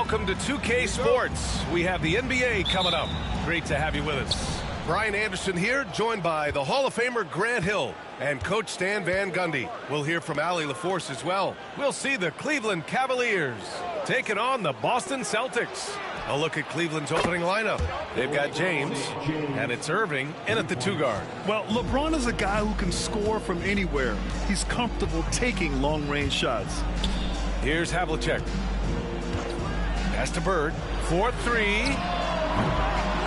Welcome to 2K Sports. We have the NBA coming up. Great to have you with us. Brian Anderson here, joined by the Hall of Famer Grant Hill and Coach Stan Van Gundy. We'll hear from Allie LaForce as well. We'll see the Cleveland Cavaliers taking on the Boston Celtics. A look at Cleveland's opening lineup. They've got James, and it's Irving in at the 2-guard. Well, LeBron is a guy who can score from anywhere. He's comfortable taking long-range shots. Here's Havlicek. Pass to Bird. 4-3.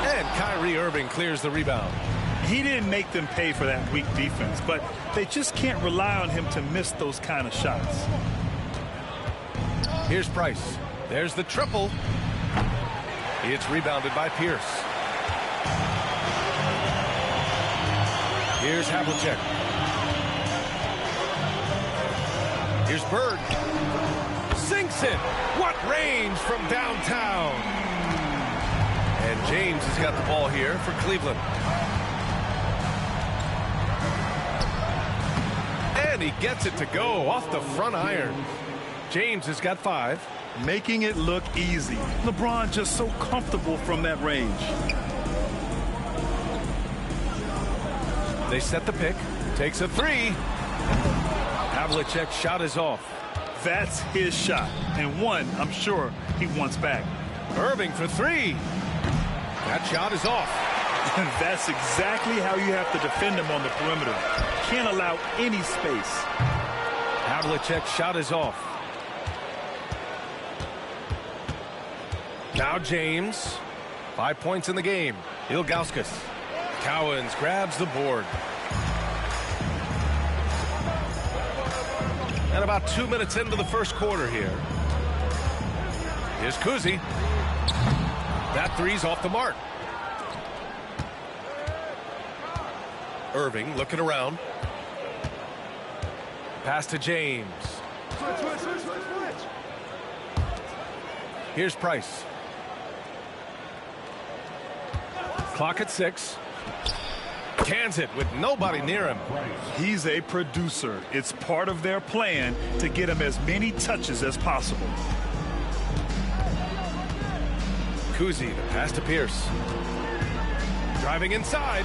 And Kyrie Irving clears the rebound. He didn't make them pay for that weak defense, but they just can't rely on him to miss those kind of shots. Here's Price. There's the triple. It's rebounded by Pierce. Here's Havlicek. Here's Bird. Sinks it. What range from downtown. And James has got the ball here for Cleveland. And he gets it to go off the front iron. James has got 5. Making it look easy. LeBron just so comfortable from that range. They set the pick. Takes a 3. Havlicek's shot is off. That's his shot, and one I'm sure he wants back. Irving for 3. That shot is off. And that's exactly how you have to defend him on the perimeter. Can't allow any space. Havlicek's shot is off. Now James. 5 points in the game. Ilgauskas. Cowens grabs the board. And about 2 minutes into the first quarter here. Here's Cousy. That 3's off the mark. Irving looking around. Pass to James. Here's Price. Clock at 6. Cans it with nobody near him. He's a producer. It's part of their plan to get him as many touches as possible. Cousy, the pass to Pierce. Driving inside.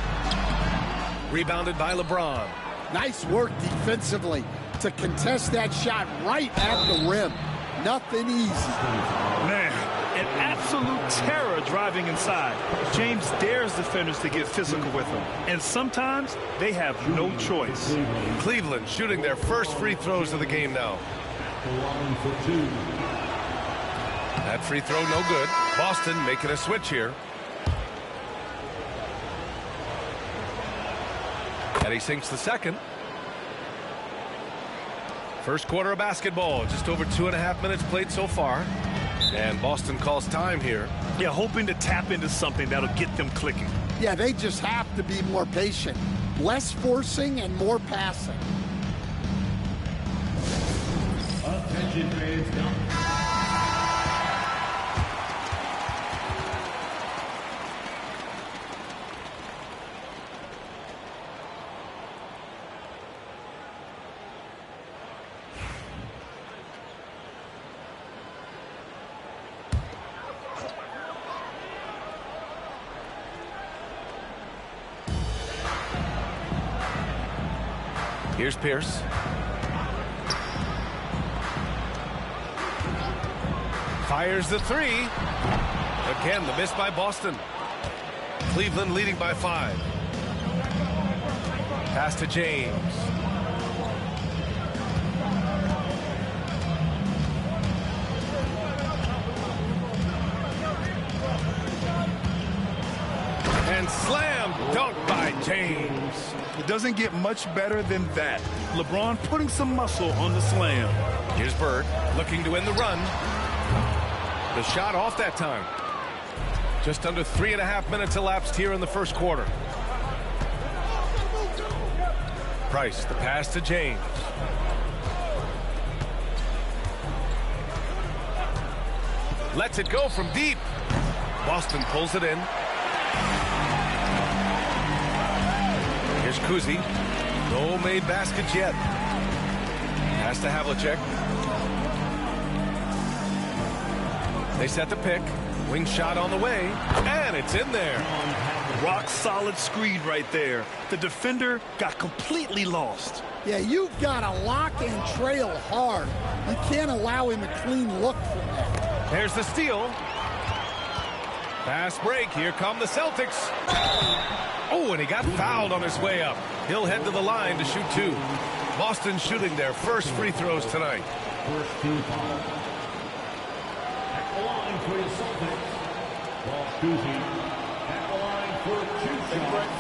Rebounded by LeBron. Nice work defensively to contest that shot right at the rim. Nothing easy. Man, an absolute terror driving inside. James dares defenders to get physical with him. And sometimes they have no choice. Cleveland shooting their first free throws of the game now. That free throw no good. Boston making a switch here. And he sinks the second. First quarter of basketball. Just over 2.5 minutes played so far. And Boston calls time here. Yeah, hoping to tap into something that'll get them clicking. Yeah, they just have to be more patient. Less forcing and more passing. Attention fans now. Here's Pierce. Fires the 3. Again, the miss by Boston. Cleveland leading by 5. Pass to James. And slam dunk by James. It doesn't get much better than that. LeBron putting some muscle on the slam. Here's Bird looking to end the run. The shot off that time. Just under 3.5 minutes elapsed here in the first quarter. Price, the pass to James. Lets it go from deep. Boston pulls it in. Here's Cousy. No made baskets yet. Pass to Havlicek. They set the pick. Wing shot on the way, and it's in there. Rock solid screen right there. The defender got completely lost. Yeah, you've got to lock and trail hard. You can't allow him a clean look from that. There's the steal. Fast break. Here come the Celtics. Oh, and he got fouled on his way up. He'll head to the line to shoot 2. Boston shooting their first free throws tonight. First 2 fouls. At the line for the Celtics, Paul Cousy. At the line for 2 shots.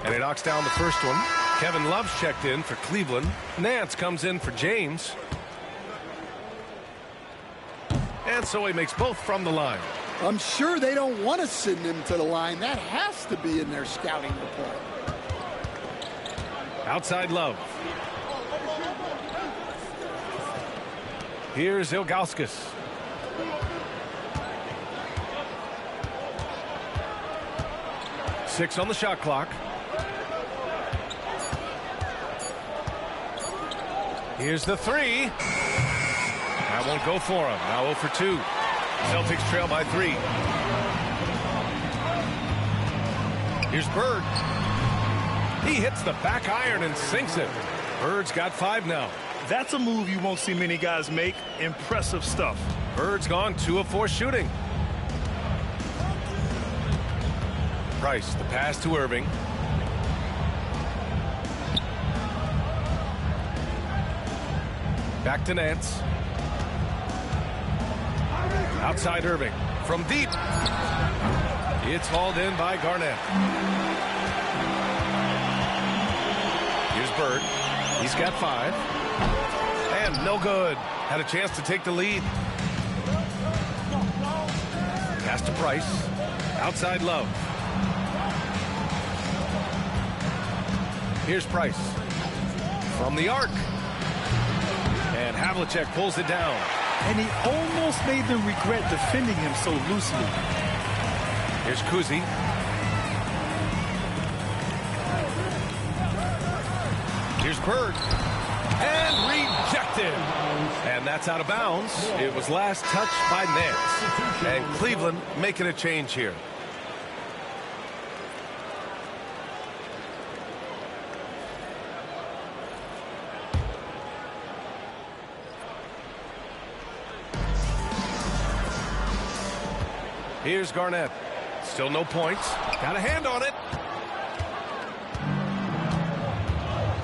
And he knocks down the first one. Kevin Love's checked in for Cleveland. Nance comes in for James. And so he makes both from the line. I'm sure they don't want to send him to the line. That has to be in their scouting report. Outside Love. Here's Ilgauskas. Six on the shot clock. Here's the 3. That won't go for him. Now 0 for 2. Celtics trail by 3. Here's Bird. He hits the back iron and sinks it. Bird's got 5 now. That's a move you won't see many guys make. Impressive stuff. Bird's gone 2 of 4 shooting. Price, the pass to Irving. Back to Nance. Outside Irving. From deep. It's hauled in by Garnett. Here's Bird. He's got 5. And no good. Had a chance to take the lead. Pass to Price. Outside Love. Here's Price. From the arc. And Havlicek pulls it down. And he almost made them regret defending him so loosely. Here's Cousy. Here's Bird. And rejected. And that's out of bounds. It was last touched by Nance. And Cleveland making a change here. Here's Garnett. Still no points. Got a hand on it.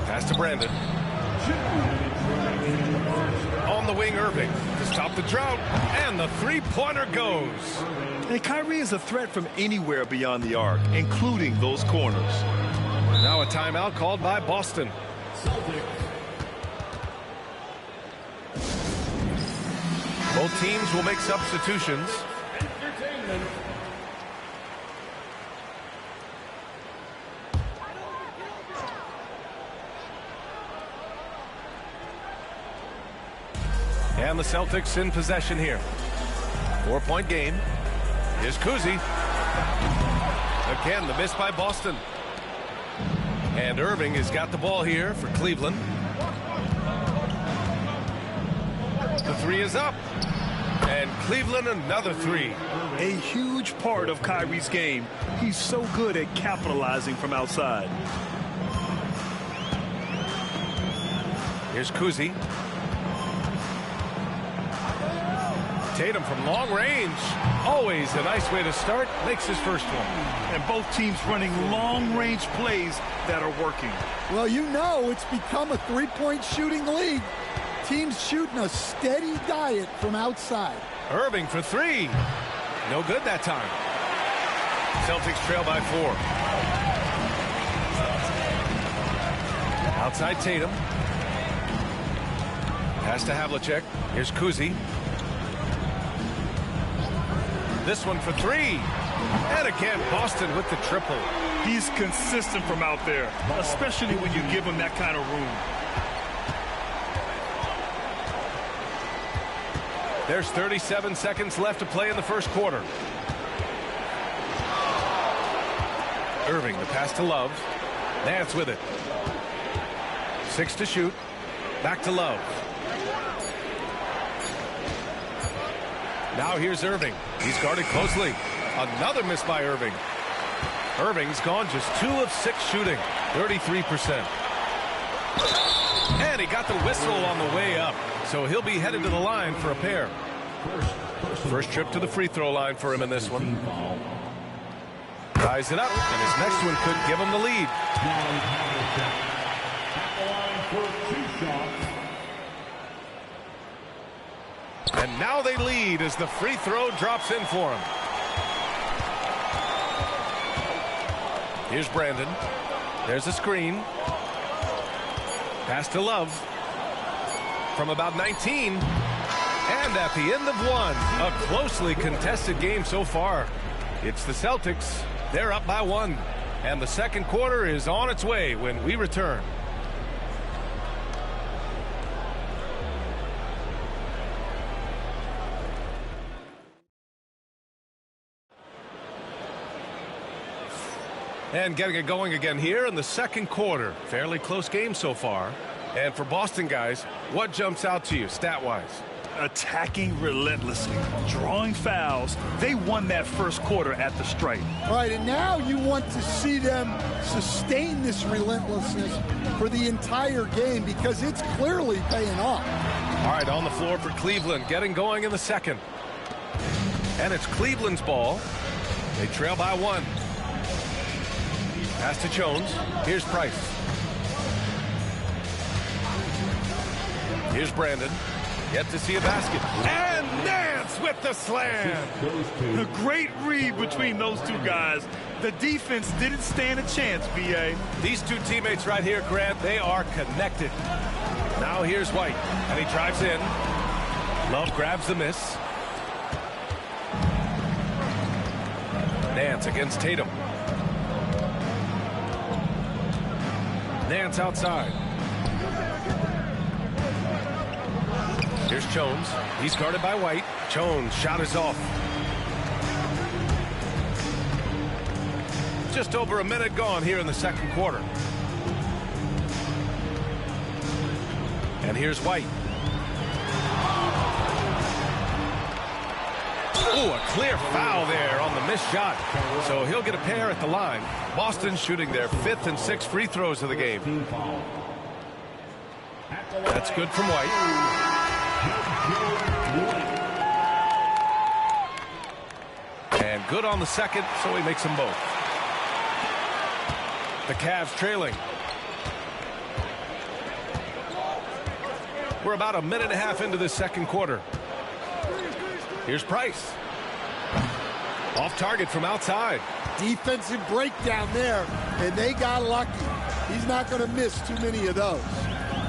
Pass to Brandon. On the wing, Irving to stop the drought. And the three-pointer goes. And Kyrie is a threat from anywhere beyond the arc, including those corners. Now a timeout called by Boston. Both teams will make substitutions. And the Celtics in possession here. 4-point game. Here's Cousy. Again, the miss by Boston. And Irving has got the ball here for Cleveland. The 3 is up. And Cleveland another 3. A huge part of Kyrie's game. He's so good at capitalizing from outside. Here's Cousy. Tatum from long range. Always a nice way to start. Makes his first one. And both teams running long-range plays that are working. Well, you know it's become a three-point shooting league. Teams shooting a steady diet from outside. Irving for 3. No good that time. Celtics trail by 4. Outside Tatum. Pass to Havlicek. Here's Cousy. This one for 3. And again, Boston with the triple. He's consistent from out there, especially when you give him that kind of room. There's 37 seconds left to play in the first quarter. Irving, the pass to Love. Nance with it. 6 to shoot. Back to Love. Now here's Irving. He's guarded closely. Another miss by Irving. Irving's gone just 2 of 6 shooting, 33%. And he got the whistle on the way up, so he'll be headed to the line for a pair. First trip to the free throw line for him in this one. Ties it up, and his next one could give him the lead. And now they lead as the free throw drops in for him. Here's Brandon. There's a screen. Pass to Love. From about 19. And at the end of one, a closely contested game so far. It's the Celtics. They're up by 1. And the second quarter is on its way when we return. And getting it going again here in the second quarter. Fairly close game so far. And for Boston guys, what jumps out to you stat-wise? Attacking relentlessly, drawing fouls. They won that first quarter at the stripe. All right, and now you want to see them sustain this relentlessness for the entire game because it's clearly paying off. All right, on the floor for Cleveland, getting going in the second. And it's Cleveland's ball. They trail by 1. Pass to Jones. Here's Price. Here's Brandon. Yet to see a basket. And Nance with the slam. A great read between those two guys. The defense didn't stand a chance, B.A. These two teammates right here, Grant, they are connected. Now here's White. And he drives in. Love grabs the miss. Nance against Tatum. Nance outside. Here's Jones. He's guarded by White. Jones' shot is off. Just over a minute gone here in the second quarter. And here's White. Ooh, a clear foul there on the missed shot. So he'll get a pair at the line. Boston shooting their 5th and 6th free throws of the game. That's good from White. And good on the second, so he makes them both. The Cavs trailing. We're about a minute and a half into this second quarter. Here's Price. Off target from outside. Defensive breakdown there, and they got lucky. He's not going to miss too many of those.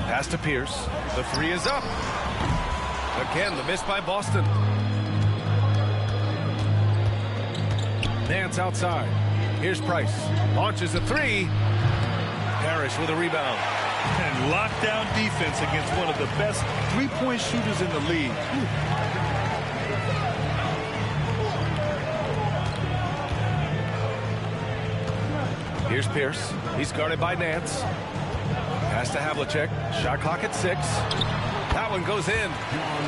Pass to Pierce. The 3 is up. Again, the miss by Boston. Nance outside. Here's Price. Launches a 3. Parrish with a rebound. And lockdown defense against one of the best three-point shooters in the league. Here's Pierce. He's guarded by Nance. Pass to Havlicek. Shot clock at 6. That one goes in.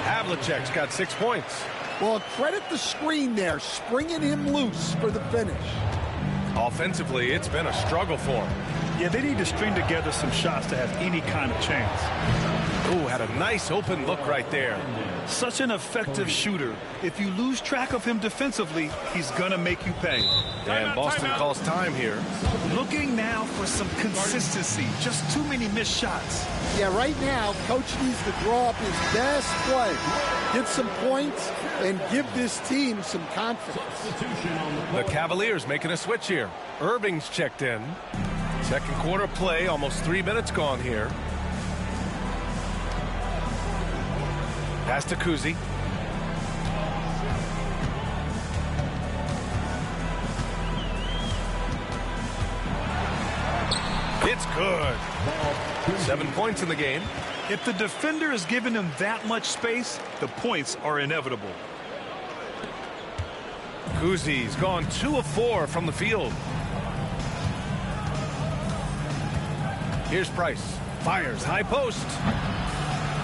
Havlicek's got 6 points. Well, credit the screen there, springing him loose for the finish. Offensively, it's been a struggle for him. Yeah, they need to string together some shots to have any kind of chance. Ooh, had a nice open look right there. Such an effective shooter. If you lose track of him defensively, he's going to make you pay. And Boston calls time here. Looking now for some consistency. Just too many missed shots. Yeah, right now, Coach needs to draw up his best play, get some points, and give this team some confidence. The Cavaliers making a switch here. Irving's checked in. Second quarter play, almost 3 minutes gone here. Pass to Kuzi. It's good. 7 points in the game. If the defender is giving him that much space, the points are inevitable. Kuzi's gone 2 of 4 from the field. Here's Price. Fires high post.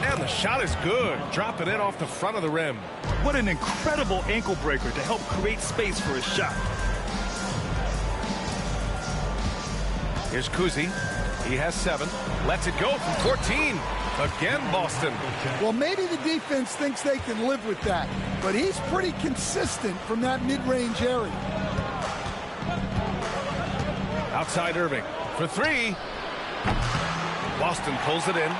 And the shot is good. Dropping it off the front of the rim. What an incredible ankle breaker to help create space for his shot. Here's Cousy. He has 7. Lets it go from 14. Again, Boston. Well, maybe the defense thinks they can live with that, but he's pretty consistent from that mid-range area. Outside Irving for 3. Boston pulls it in.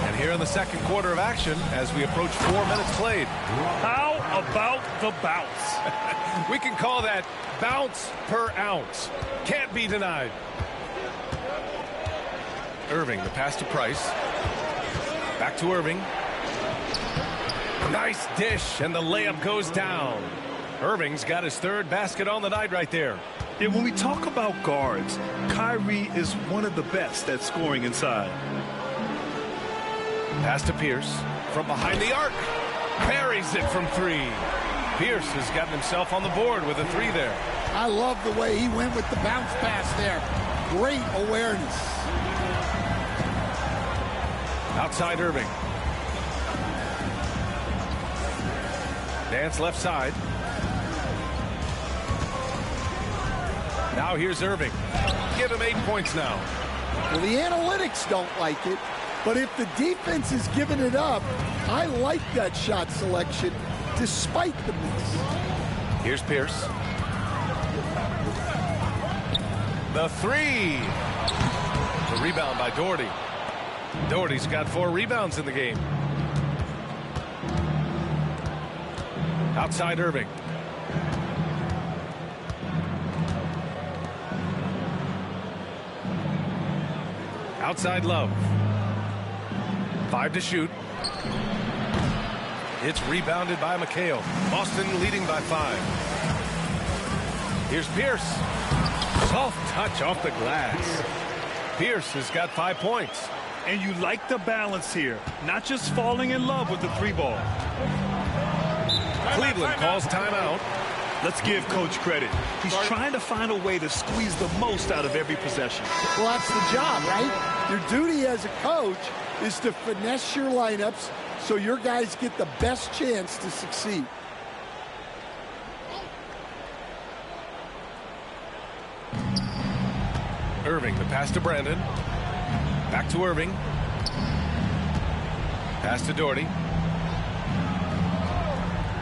And here in the second quarter of action, as we approach 4 minutes played. How about the bounce? We can call that bounce per ounce. Can't be denied. Irving, the pass to Price. Back to Irving. Nice dish, and the layup goes down. Irving's got his 3rd basket on the night right there. And when we talk about guards, Kyrie is one of the best at scoring inside. Pass to Pierce from behind the arc. Parries it from 3. Pierce has gotten himself on the board with a 3 there. I love the way he went with the bounce pass there. Great awareness. Outside Irving. Dance left side. Now here's Irving. Give him 8 points now. Well, the analytics don't like it, but if the defense is giving it up, I like that shot selection despite the miss. Here's Pierce. The 3. The rebound by Doherty. Doherty's got 4 rebounds in the game. Outside Irving. Outside Love. 5 to shoot. It's rebounded by McHale. Boston leading by 5. Here's Pierce. Soft touch off the glass. Pierce has got 5 points. And you like the balance here. Not just falling in love with the 3 ball. Cleveland calls timeout. Let's give Coach credit. He's trying to find a way to squeeze the most out of every possession. Well, that's the job, right? Your duty as a coach is to finesse your lineups so your guys get the best chance to succeed. Irving, the pass to Brandon. Back to Irving. Pass to Doherty.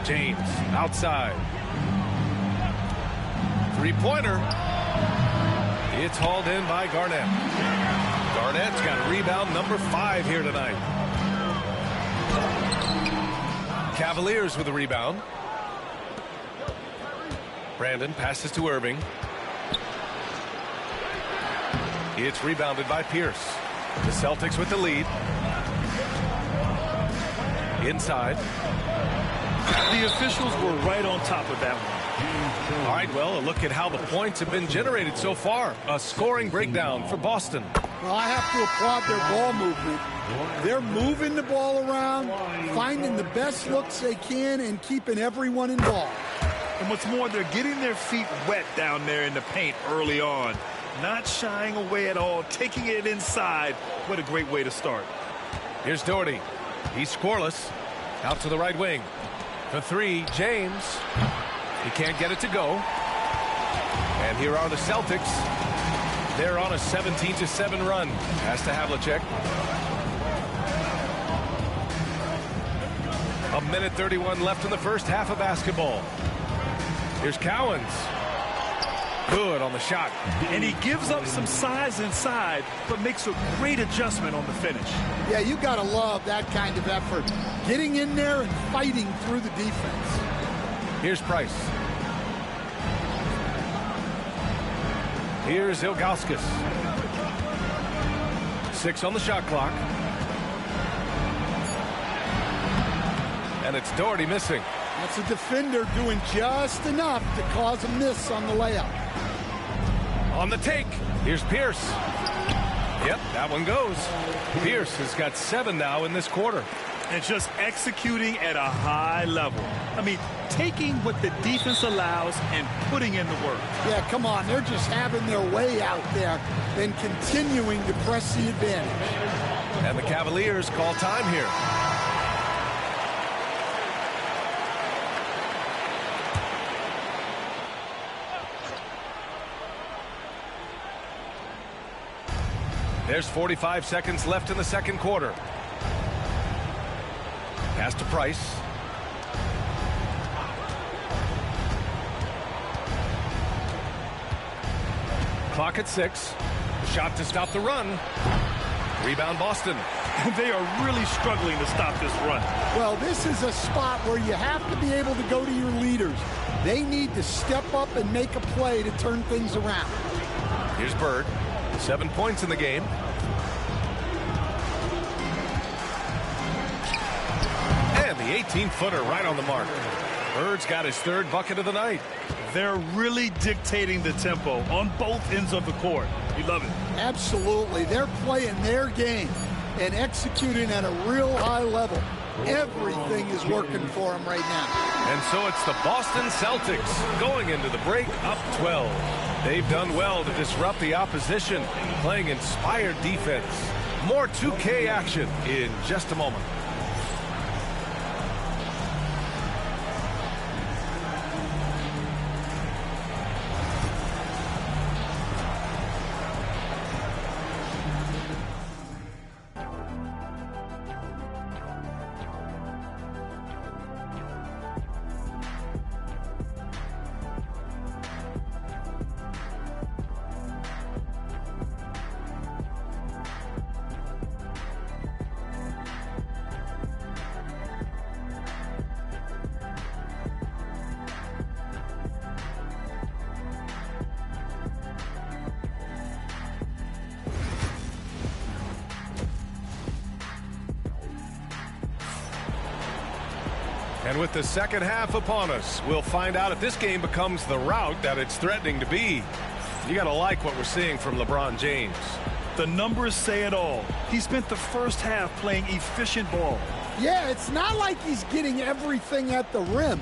James, outside. 3-pointer. It's hauled in by Garnett. Garnett's got rebound number 5 here tonight. Cavaliers with a rebound. Brandon passes to Irving. It's rebounded by Pierce. The Celtics with the lead. Inside. The officials were right on top of that one. All right, well, a look at how the points have been generated so far. A scoring breakdown for Boston. Well, I have to applaud their ball movement. They're moving the ball around, finding the best looks they can, and keeping everyone involved. And what's more, they're getting their feet wet down there in the paint early on. Not shying away at all, taking it inside. What a great way to start. Here's Doherty. He's scoreless. Out to the right wing. For 3, James. He can't get it to go. And here are the Celtics. They're on a 17-7 run. Pass to Havlicek. 1:31 left in the first half of basketball. Here's Cowens. Good on the shot. And he gives up some size inside, but makes a great adjustment on the finish. Yeah, you got to love that kind of effort. Getting in there and fighting through the defense. Here's Price. Here's Ilgauskas. 6 on the shot clock. And it's Doherty missing. That's a defender doing just enough to cause a miss on the layup. On the take, here's Pierce. Yep, that one goes. Pierce has got 7 now in this quarter. And just executing at a high level. I mean, taking what the defense allows and putting in the work. Yeah, come on. They're just having their way out there and continuing to press the advantage. And the Cavaliers call time here. There's 45 seconds left in the second quarter. Pass to Price. Clock at 6. Shot to stop the run. Rebound Boston. They are really struggling to stop this run. Well, this is a spot where you have to be able to go to your leaders. They need to step up and make a play to turn things around. Here's Bird. 7 points in the game. And the 18-footer right on the mark. Bird's got his third bucket of the night. They're really dictating the tempo on both ends of the court. You love it. Absolutely. They're playing their game and executing at a real high level. Everything is working for them right now. And so it's the Boston Celtics going into the break up 12. They've done well to disrupt the opposition, playing inspired defense. More 2K action in just a moment. And with the second half upon us, we'll find out if this game becomes the rout that it's threatening to be. You got to like what we're seeing from LeBron James. The numbers say it all. He spent the first half playing efficient ball. Yeah, it's not like he's getting everything at the rim.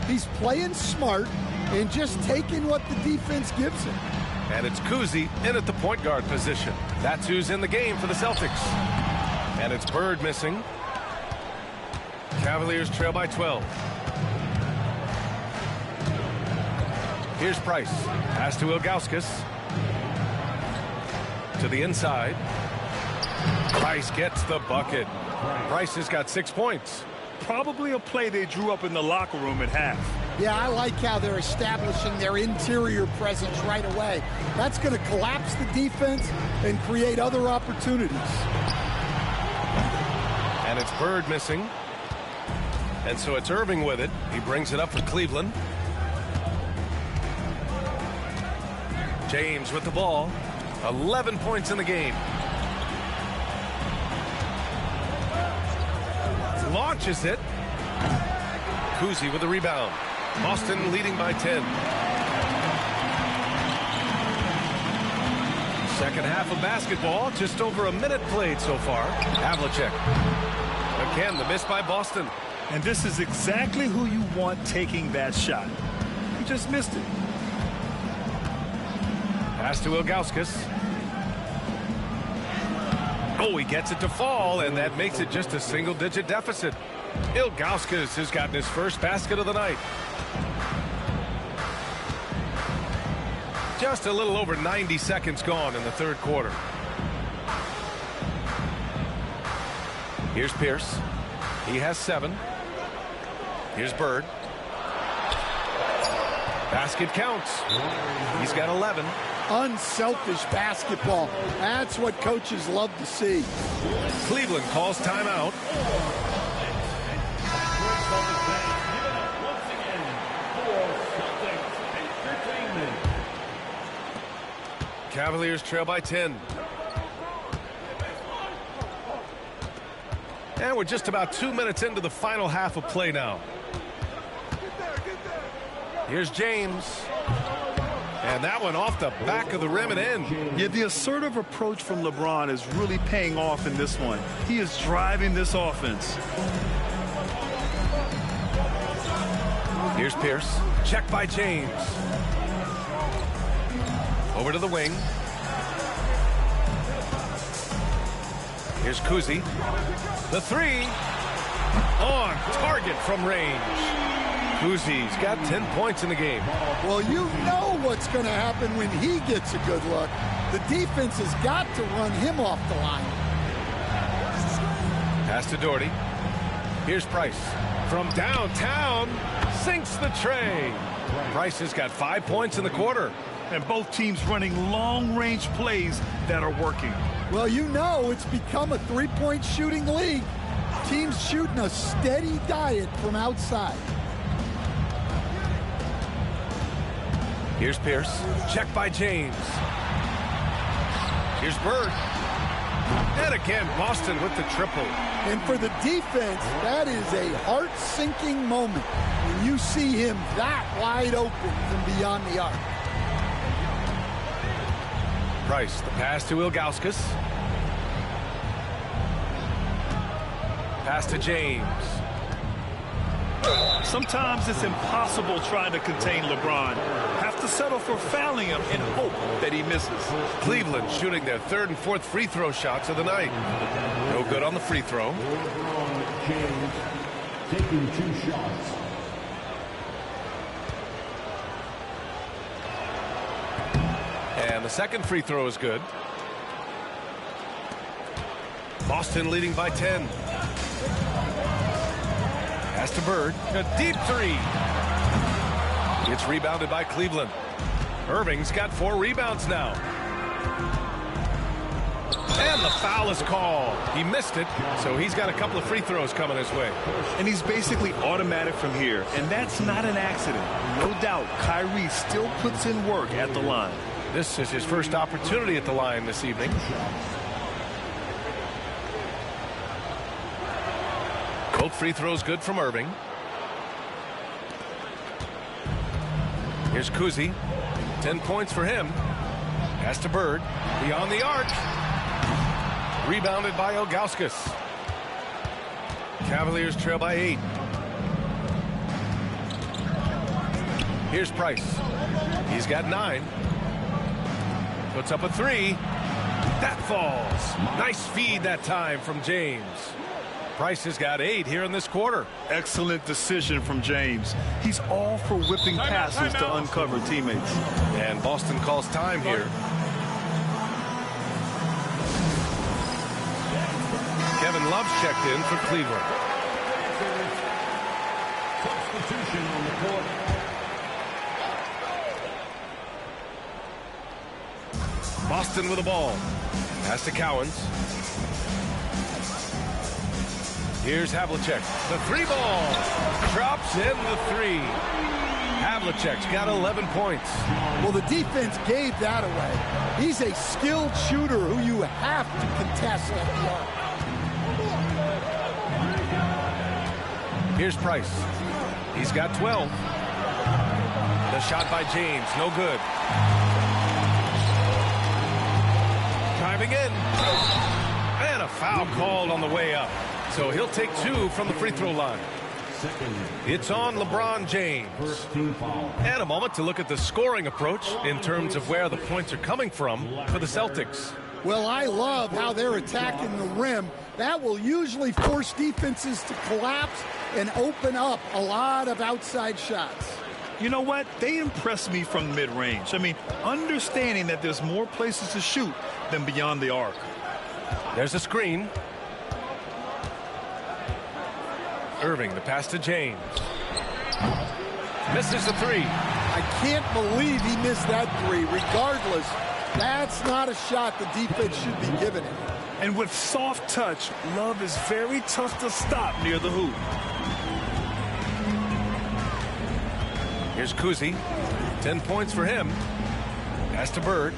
He's playing smart and just taking what the defense gives him. And it's Cousy in at the point guard position. That's who's in the game for the Celtics. And it's Bird missing. Cavaliers trail by 12. Here's Price. Pass to Ilgauskas. To the inside. Price gets the bucket. Price has got 6 points. Probably a play they drew up in the locker room at half. Yeah, I like how they're establishing their interior presence right away. That's going to collapse the defense and create other opportunities. And it's Bird missing. And so it's Irving with it. He brings it up for Cleveland. James with the ball. 11 points in the game. Launches it. Cousy with the rebound. Boston leading by 10. Second half of basketball. Just over a minute played so far. Havlicek. Again, the miss by Boston. And this is exactly who you want taking that shot. He just missed it. Pass to Ilgauskas. Oh, he gets it to fall, and that makes it just a single-digit deficit. Ilgauskas has gotten his first basket of the night. Just a little over 90 seconds gone in the third quarter. Here's Pierce. He has 7. Here's Bird. Basket counts. He's got 11. Unselfish basketball. That's what coaches love to see. Cleveland calls timeout. Cavaliers trail by 10. And we're just about 2 minutes into the final half of play now. Here's James. And And that one off the back of the rim and in. Yeah, the assertive approach from LeBron is really paying off in this one. He is driving this offense. Here's Pierce. Check by James. Over to the wing. Here's Kuzi. The three. On target from range. Kuzi's got 10 points in the game. Well, you know what's going to happen when he gets a good look. The defense has got to run him off the line. Pass to Doherty. Here's Price. From downtown, sinks the tray. Price has got 5 points in the quarter. And both teams running long-range plays that are working. Well, you know it's become a three-point shooting league. Teams shooting a steady diet from outside. Here's Pierce. Check by James. Here's Bird. And again, Boston with the triple. And for the defense, that is a heart-sinking moment when you see him that wide open from beyond the arc. Price, the pass to Ilgauskas. Pass to James. Sometimes it's impossible trying to contain LeBron. Have to settle for fouling him and hope that he misses. Cleveland shooting their third and fourth free throw shots of the night. No good on the free throw. LeBron James taking 2 shots. And the second free throw is good. Boston leading by 10. Pass to Bird. A deep three. It's rebounded by Cleveland. Irving's got 4 rebounds now. And the foul is called. He missed it, so he's got a couple of free throws coming his way. And he's basically automatic from here, and that's not an accident. No doubt, Kyrie still puts in work at the line. This is his first opportunity at the line this evening. Both free throws good from Irving. Here's Kuzi. 10 points for him. Pass to Bird. Beyond the arc. Rebounded by Ilgauskas. Cavaliers trail by 8. Here's Price. He's got 9. Puts up a 3. That falls. Nice feed that time from James. Price has got 8 here in this quarter. Excellent decision from James. He's all for whipping passes to uncover teammates. And Boston calls time here. Kevin Love's checked in for Cleveland. Substitution on the court. Boston with the ball. Pass to Cowens. Here's Havlicek. The 3 ball. Drops in the 3. Havlicek's got 11 points. Well, the defense gave that away. He's a skilled shooter who you have to contest at the arc. Here's Price. He's got 12. The shot by James. No good. Driving in. And a foul called on the way up. So he'll take 2 from the free throw line. It's on LeBron James. And a moment to look at the scoring approach in terms of where the points are coming from for the Celtics. Well, I love how they're attacking the rim. That will usually force defenses to collapse and open up a lot of outside shots. You know what? They impress me from mid-range. I mean, understanding that there's more places to shoot than beyond the arc. There's a screen. Irving, the pass to James. Misses the 3. I can't believe he missed that 3. Regardless, that's not a shot the defense should be giving him. And with soft touch, Love is very tough to stop near the hoop. Here's Kuzi. 10 points for him. Pass to Bird.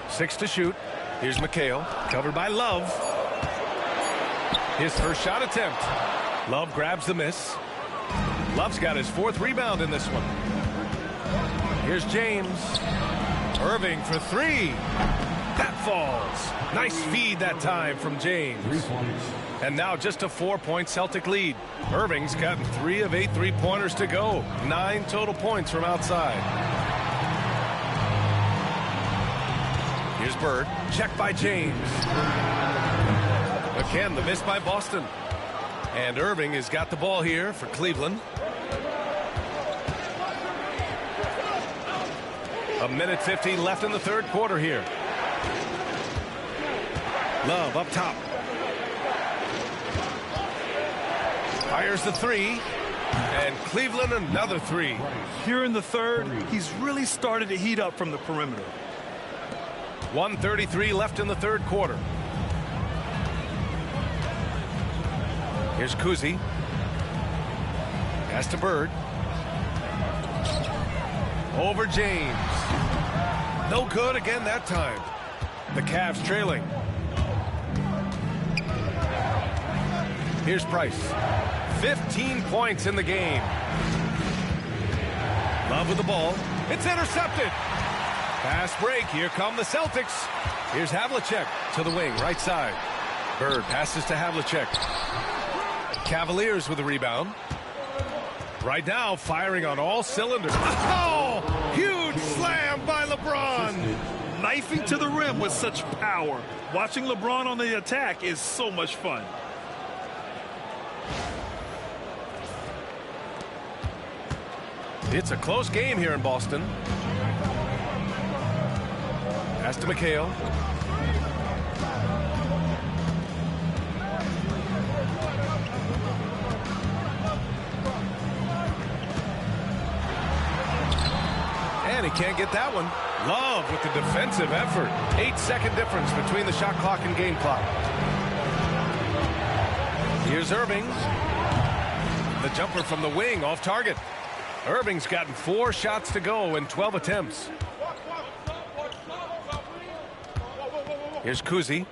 Six to shoot. Here's McHale. Covered by Love. His first shot attempt. Love grabs the miss. Love's got his 4th rebound in this one. Here's James. Irving for 3. That falls. Nice feed that time from James. And now just a 4-point Celtic lead. Irving's gotten 3 of 8 3-pointers to go. 9 total points from outside. Here's Bird. Checked by James. Again, the miss by Boston. And Irving has got the ball here for Cleveland. A minute 50 left in the 3rd quarter here. Love up top. Fires the 3. And Cleveland another 3. Here in the 3rd, he's really started to heat up from the perimeter. 1:33 left in the 3rd quarter. Here's Kuzi. Pass to Bird. Over James. No good again that time. The Cavs trailing. Here's Price. 15 points in the game. Love with the ball. It's intercepted. Fast break. Here come the Celtics. Here's Havlicek to the wing, right side. Bird passes to Havlicek. Cavaliers with the rebound. Right now, firing on all cylinders. Oh! Huge slam by LeBron. Knifing to the rim with such power. Watching LeBron on the attack is so much fun. It's a close game here in Boston. Pass to McHale. And he can't get that one. Love with the defensive effort. 8-second difference between the shot clock and game clock. Here's Irving. The jumper from the wing off target. Irving's gotten 4 shots to go in 12 attempts. Here's Kuzi.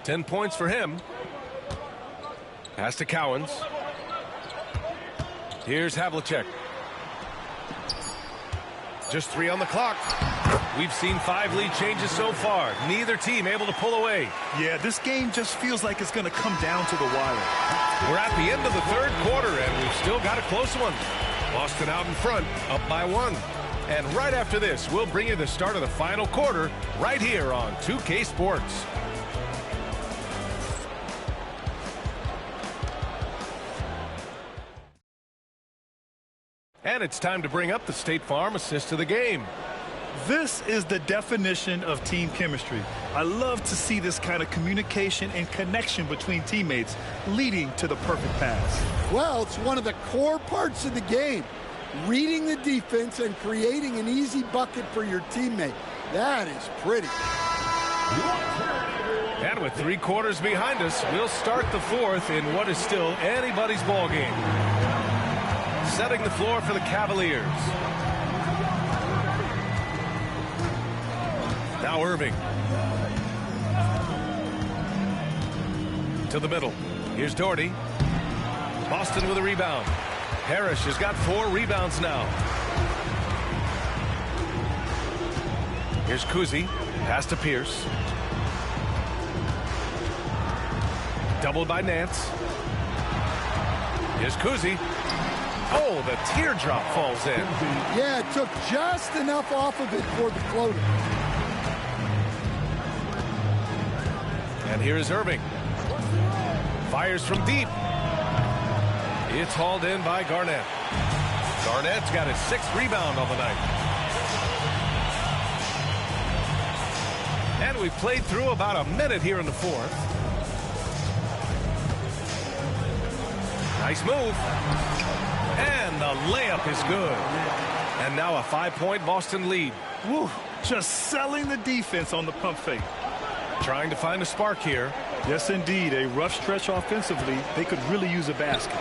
10 points for him. Pass to Cowens. Here's Havlicek. Just 3 on the clock. We've seen 5 lead changes so far. Neither team able to pull away. Yeah, this game just feels like it's going to come down to the wire. We're at the end of the 3rd quarter, and we've still got a close one. Boston out in front, up by 1. And right after this, we'll bring you the start of the final quarter right here on 2K Sports. And it's time to bring up the State Farm assist of the game. This is the definition of team chemistry. I love to see this kind of communication and connection between teammates leading to the perfect pass. Well, it's one of the core parts of the game. Reading the defense and creating an easy bucket for your teammate. That is pretty. And with 3 quarters behind us, we'll start the 4th in what is still anybody's ball game. Setting the floor for the Cavaliers. Now Irving. To the middle. Here's Doherty. Boston with a rebound. Parrish has got 4 rebounds now. Here's Kuzi. Pass to Pierce. Doubled by Nance. Here's Kuzi. Oh, the teardrop falls in. Yeah, it took just enough off of it for the floater. And here is Irving. Fires from deep. It's hauled in by Garnett. Garnett's got his 6th rebound on the night. And we've played through about a minute here in the 4th. Nice move. And the layup is good. And now a 5-point Boston lead. Woo, just selling the defense on the pump fake. Trying to find a spark here. Yes, indeed. A rough stretch offensively. They could really use a basket.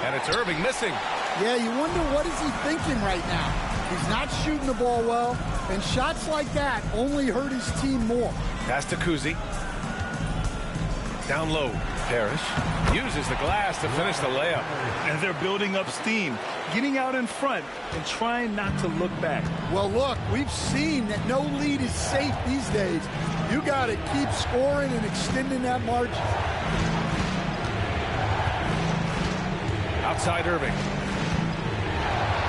And it's Irving missing. Yeah, you wonder what is he thinking right now. He's not shooting the ball well, and shots like that only hurt his team more. Pass to Kuzi. Down low. Parrish uses the glass to finish the layup. And they're building up steam, getting out in front and trying not to look back. Well, look, we've seen that no lead is safe these days. You got to keep scoring and extending that margin. Outside Irving.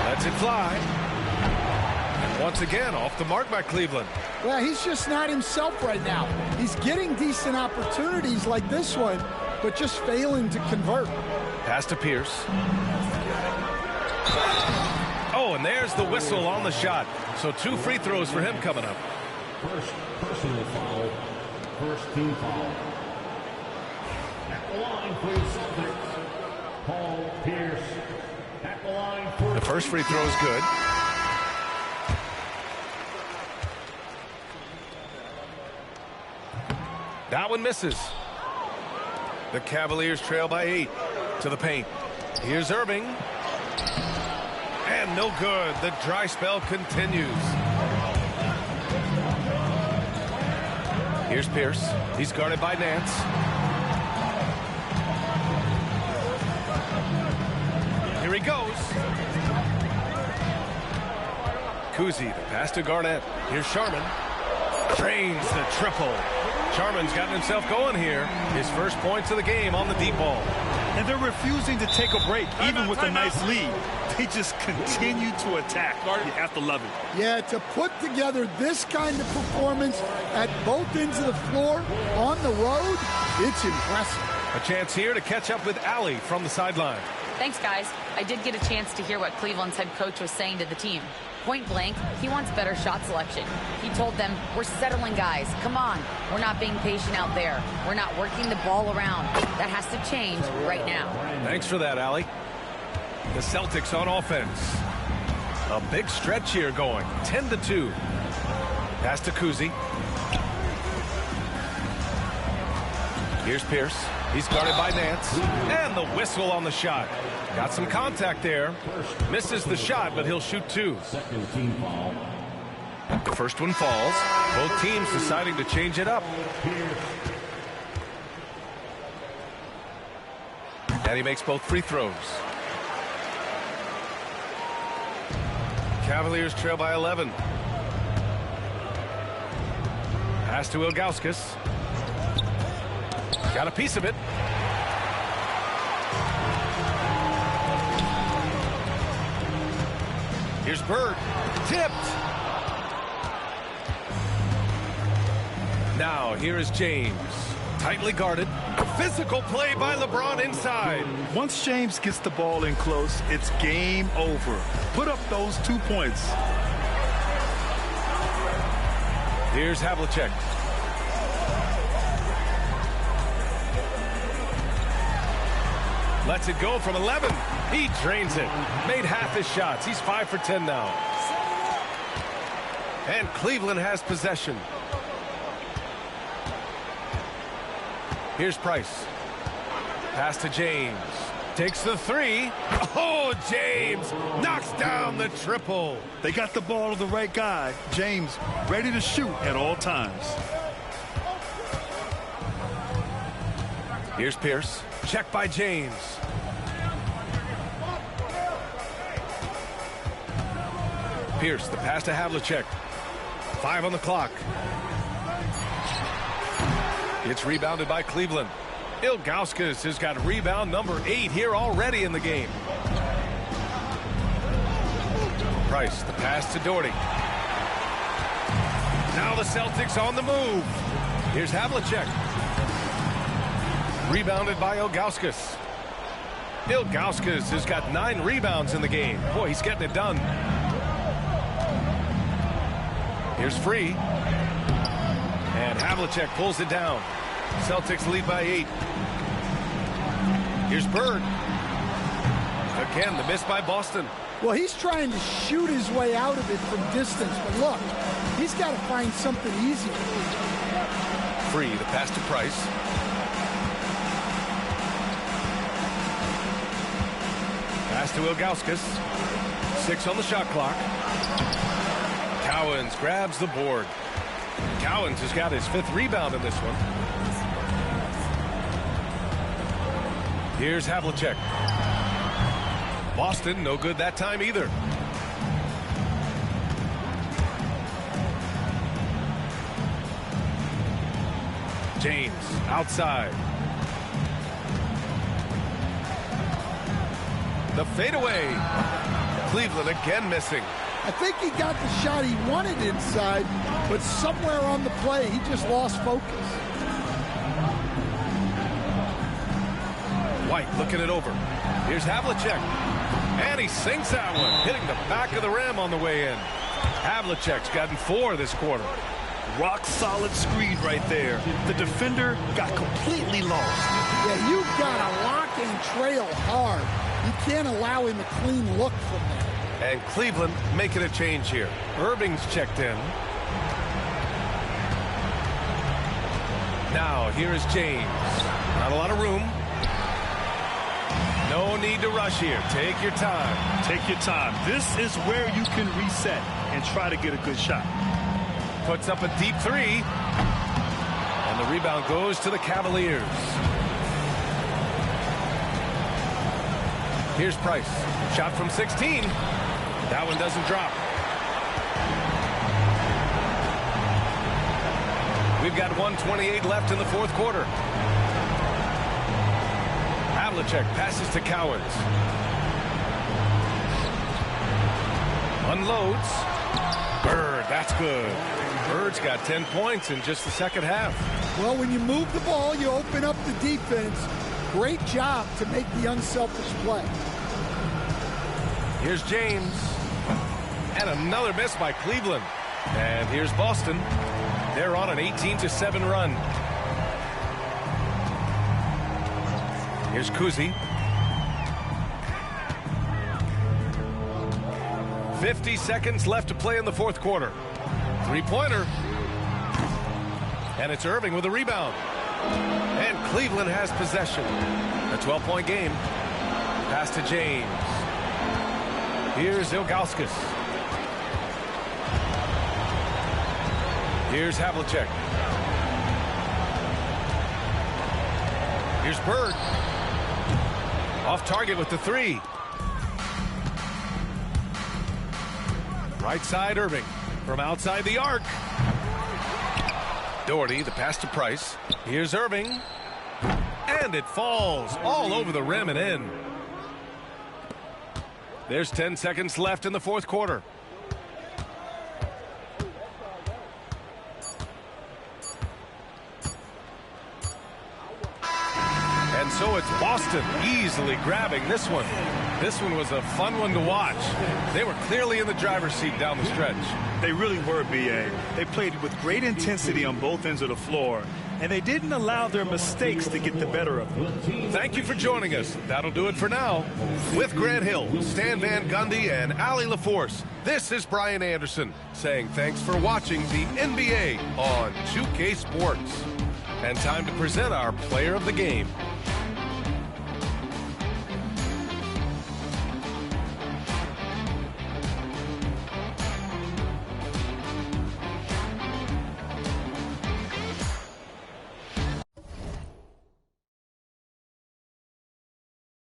Lets it fly. And once again, off the mark by Cleveland. Well, he's just not himself right now. He's getting decent opportunities like this one, but just failing to convert. Pass to Pierce. Oh, and there's the whistle on the shot. So 2 free throws for him coming up. First personal foul. First team foul. At the line for the Celtics, Paul Pierce. At the line for the first free throw is good. That one misses. The Cavaliers trail by 8 to the paint. Here's Irving. And no good. The dry spell continues. Here's Pierce. He's guarded by Nance. Here he goes. Kuzi, the pass to Garnett. Here's Sharman. Drains the triple. Sharman's gotten himself going here. His first points of the game on the deep ball. And they're refusing to take a break, even with a nice lead. They just continue to attack. You have to love it. Yeah, to put together this kind of performance at both ends of the floor on the road, it's impressive. A chance here to catch up with Allie from the sideline. Thanks, guys. I did get a chance to hear what Cleveland's head coach was saying to the team. Point blank, he wants better shot selection. He told them, we're settling guys. Come on. We're not being patient out there. We're not working the ball around. That has to change right now. Thanks for that, Allie. The Celtics on offense. A big stretch here going. 10-2. Pass to Kuzi. Here's Pierce. He's guarded by Nance. And the whistle on the shot. Got some contact there. Misses the shot, but he'll shoot 2. second team foul. The first one falls. Both teams deciding to change it up. And he makes both free throws. Cavaliers trail by 11. Pass to Ilgauskas. Got a piece of it. Here's Bird. Tipped. Now here is James. Tightly guarded. Physical play by LeBron inside. Once James gets the ball in close, it's game over. Put up those 2 points. Here's Havlicek. Lets it go from 11. He drains it. Made half his shots. He's 5 for 10 now. And Cleveland has possession. Here's Price. Pass to James. Takes the 3. Oh, James knocks down the triple. They got the ball to the right guy. James ready to shoot at all times. Here's Pierce. Check by James. Pierce, the pass to Havlicek. 5 on the clock. It's rebounded by Cleveland. Ilgauskas has got rebound number 8 here already in the game. Price, the pass to Doherty. Now the Celtics on the move. Here's Havlicek. Rebounded by Ilgauskas. Ilgauskas has got 9 rebounds in the game. Boy, he's getting it done. Here's Free. And Havlicek pulls it down. Celtics lead by 8. Here's Bird. Again, the miss by Boston. Well, he's trying to shoot his way out of it from distance, but look, he's got to find something easy. Free, the pass to Price. Pass to Ilgauskas. 6 on the shot clock. Cowens grabs the board. Cowens has got his 5th rebound in this one. Here's Havlicek. Boston, no good that time either. James, outside. The fadeaway. Cleveland again missing. I think he got the shot he wanted inside, but somewhere on the play, he just lost focus. White looking it over. Here's Havlicek. And he sinks that one, hitting the back of the rim on the way in. Havlicek's gotten 4 this quarter. Rock solid screen right there. The defender got completely lost. Yeah, you've got to lock and trail hard. You can't allow him a clean look from there. And Cleveland making a change here. Irving's checked in. Now, here is James. Not a lot of room. No need to rush here. Take your time. Take your time. This is where you can reset and try to get a good shot. Puts up a deep 3. And the rebound goes to the Cavaliers. Here's Price. Shot from 16. That one doesn't drop. We've got 1:28 left in the fourth quarter. Havlicek passes to Cowens. Unloads. Bird, that's good. Bird's got 10 points in just the second half. Well, when you move the ball, you open up the defense. Great job to make the unselfish play. Here's James. And another miss by Cleveland. And here's Boston. They're on an 18-7 run. Here's Kuzi. 50 seconds left to play in the fourth quarter. Three-pointer. And it's Irving with a rebound. And Cleveland has possession. A 12-point game. Pass to James. Here's Ilgauskas. Here's Havlicek. Here's Bird. Off target with the 3. Right side Irving. From outside the arc. Doherty, the pass to Price. Here's Irving. And it falls all over the rim and in. There's 10 seconds left in the fourth quarter. And so it's Boston easily grabbing this one. This one was a fun one to watch. They were clearly in the driver's seat down the stretch. They really were, B.A. They played with great intensity on both ends of the floor, and they didn't allow their mistakes to get the better of them. Thank you for joining us. That'll do it for now. With Grant Hill, Stan Van Gundy, and Allie LaForce, this is Brian Anderson saying thanks for watching the NBA on 2K Sports. And time to present our player of the game.